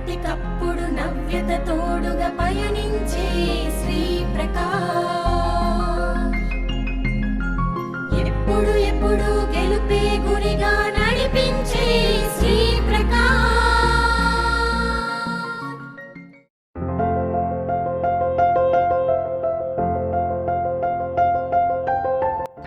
ఎప్పటికప్పుడు నవ్యత తోడుగా పయనించే శ్రీ ప్రకాష్. ఎప్పుడు ఎప్పుడు గెలుపే గురిగా నడిపించే Shri Prakash.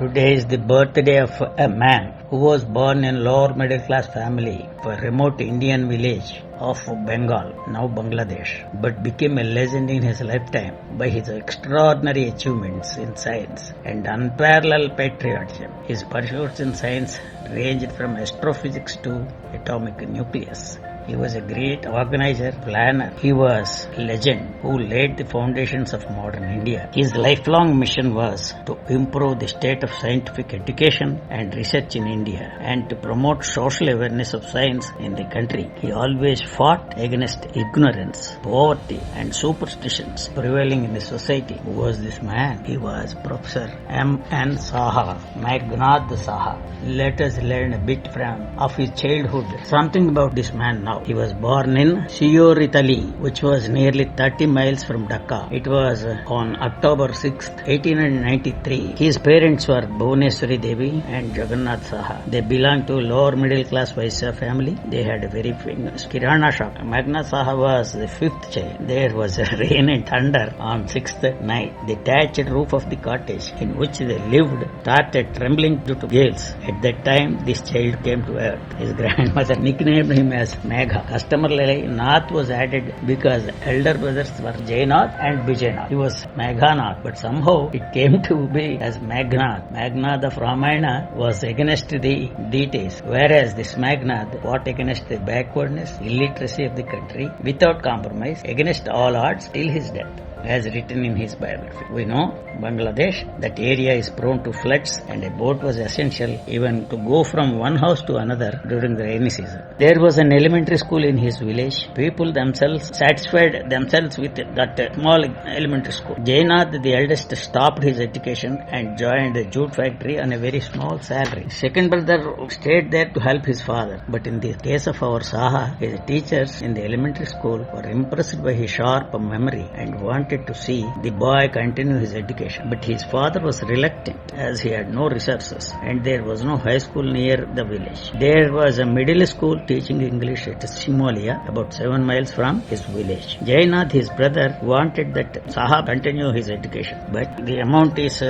Today is the birthday of a man who was born in lower middle class family of a remote Indian village of Bengal, now Bangladesh, but became a legend in his lifetime by his extraordinary achievements in science and unparalleled patriotism. His pursuits in science ranged from astrophysics to atomic nucleus. He was a great organizer, planner. He was a legend who laid the foundations of modern India. His lifelong mission was to improve the state of scientific education and research in India and to promote social awareness of science in the country. He always fought against ignorance, poverty and superstitions prevailing in the society. Who was this man? He was Professor M.N. Saha, Meghnad Saha. Let us learn a bit of his childhood. Something about this man now. He was born in Sior, Italy, which was nearly 30 miles from Dhaka. It was on October 6th, 1893. His parents were Bhuvaneswari Devi and Jagannath Saha. They belonged to lower middle class Vaisya family. They had a very famous Kirana shop. Meghnad Saha was the fifth child. There was a rain and thunder on 6th night. The thatched roof of the cottage in which they lived started trembling due to gales. At that time, this child came to earth. His grandmother nicknamed him as Megha. Customarily, Nath was added because elder brothers were Jainath and Vijayanath. He was Meghanath, but somehow it came to be as Meghnad. Meghnad of Ramayana was against the deities, whereas this Meghnad fought against the backwardness, illiteracy of the country without compromise, against all odds till his death, as written in his biography. We know Bangladesh, that area is prone to floods and a boat was essential even to go from one house to another during the rainy season. There was an elementary school in his village. People themselves satisfied themselves with that small elementary school. Jainath, the eldest, stopped his education and joined the jute factory on a very small salary. Second brother stayed there to help his father. But in the case of our Saha, his teachers in the elementary school were impressed by his sharp memory and wanted to see the boy continue his education. But his father was reluctant as he had no resources and there was no high school near the village. There was a middle school teaching English at Simolia, about 7 miles from his village. Jainath, his brother, wanted that Saha continue his education, but the amount is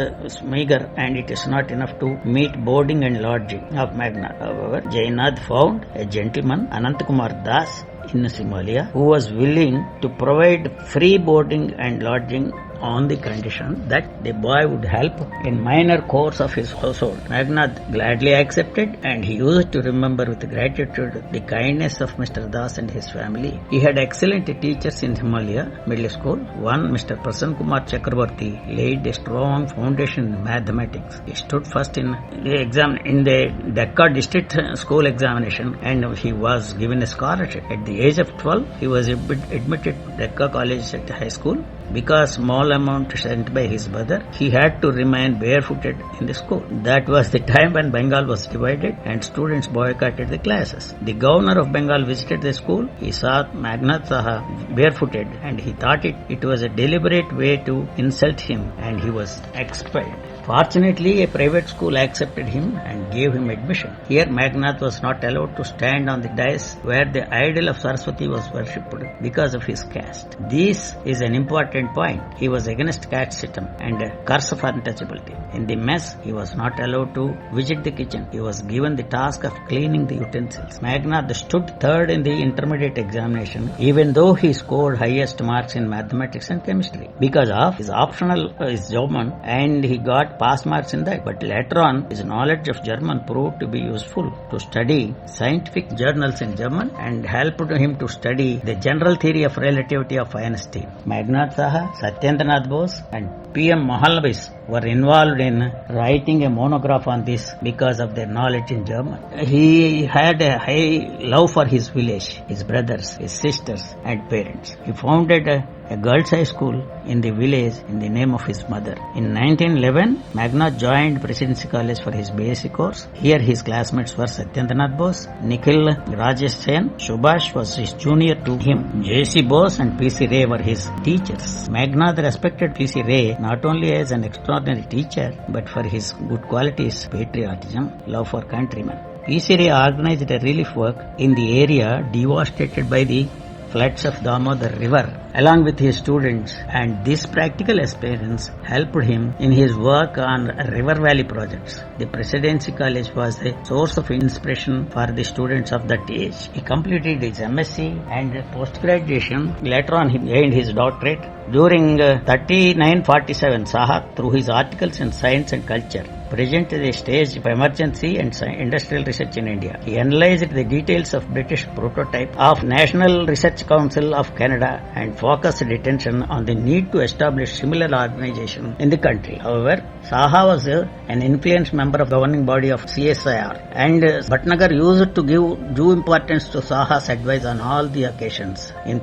meager and it is not enough to meet boarding and lodging of Meghnad. However, Jainath found a gentleman, Anantkumar Das, in Simolia, who was willing to provide free boarding and lodging on the condition that the boy would help in minor chores of his household. Meghnad gladly accepted and he used to remember with gratitude the kindness of Mr. Das and his family. He had excellent teachers in Himalaya Middle School. One, Mr. Prasanna Kumar Chakravarti, laid a strong foundation in mathematics. He stood first in the Dhaka district school examination and he was given a scholarship. At the age of 12, he was admitted to Dhaka College at high school. Because small amount sent by his brother, he had to remain barefooted in the school. That was the time when Bengal was divided and students boycotted the classes. The governor of Bengal visited the school. He saw Meghnad Saha barefooted and he thought it was a deliberate way to insult him and he was expelled. Fortunately, a private school accepted him and gave him admission. Here, Meghnad was not allowed to stand on the dais where the idol of Saraswati was worshipped because of his caste. This is an important point. He was against caste system and a curse of untouchability. In the mess, he was not allowed to visit the kitchen. He was given the task of cleaning the utensils. Meghnad stood third in the intermediate examination, even though he scored highest marks in mathematics and chemistry. Because of his optional is German and he got pass marks in that. But later on, his knowledge of German proved to be useful to study scientific journals in German and helped him to study the general theory of relativity of Einstein. Meghnad Saha, Satyendranath Bose and P.M. Mahalanobis were involved in writing a monograph on this because of their knowledge in German. He had a high love for his village, his brothers, his sisters and parents. He founded a girls' high school in the village in the name of his mother. In 1911, Meghnad joined Presidency College for his basic course. Here his classmates were Satyendranath Bose, Nikhil Rajesh Sen, Subhash was his junior to him. J.C. Bose and P.C. Ray were his teachers. Meghnad respected P.C. Ray not only as an extraordinary teacher but for his good qualities, patriotism, love for countrymen. P.C. Ray organized a relief work in the area devastated by the floods of Damodar River along with his students, and this practical experience helped him in his work on river valley projects. The Presidency College was a source of inspiration for the students of that age. He completed his MSc and post-graduation. Later on he gained his doctorate. During 3947, Saha, through his articles in Science and Culture, presented a stage of emergency and industrial research in India. He analyzed the details of British prototype of National Research Council of Canada and focused attention on the need to establish similar organization in the country. However, Saha was an influential member of the governing body of CSIR, and Bhatnagar used to give due importance to Saha's advice on all the occasions. In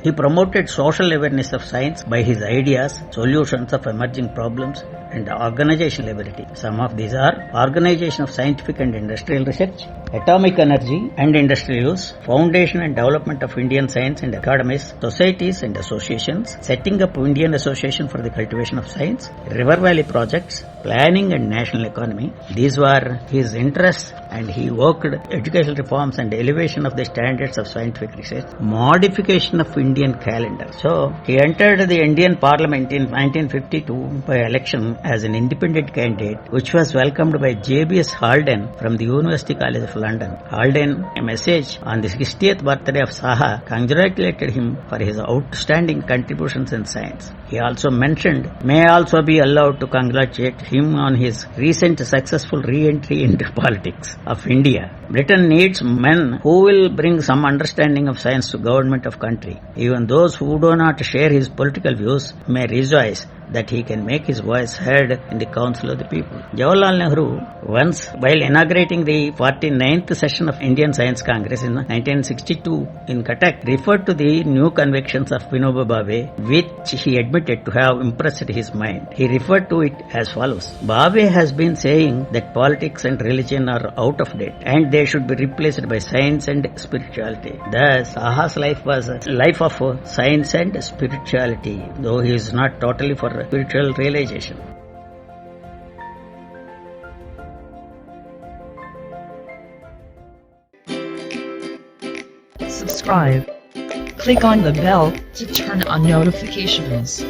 he promoted social awareness of science by his ideas, solutions of emerging problems, and organizational ability. Some of these are organization of scientific and industrial research, atomic energy and industrial use, foundation and development of Indian science and academies, societies and associations, setting up Indian Association for the Cultivation of Science, River Valley projects, planning and national economy. These were his interests, and he worked educational reforms and elevation of the standards of scientific research, modification of Indian calendar. So, he entered the Indian Parliament in 1952 by election as an independent candidate, which was welcomed by J.B.S. Halden from the University College of London. Halden, a message on the 60th birthday of Saha, congratulated him for his outstanding contributions in science. He also mentioned, may I also be allowed to congratulate him on his recent successful re-entry into politics of India. Britain needs men who will bring some understanding of science to government of country. Even those who do not share his political views may rejoice that he can make his voice heard in the Council of the People. Jawaharlal Nehru, once while inaugurating the 49th session of Indian Science Congress in 1962 in Cuttack, referred to the new convictions of Vinoba Bhave, which he admitted to have impressed his mind. He referred to it as follows: Bhave has been saying that politics and religion are out of date and they should be replaced by science and spirituality. Thus, Saha's life was a life of science and spirituality, though he is not totally for spiritual realization. Subscribe. Click on the bell to turn on notifications.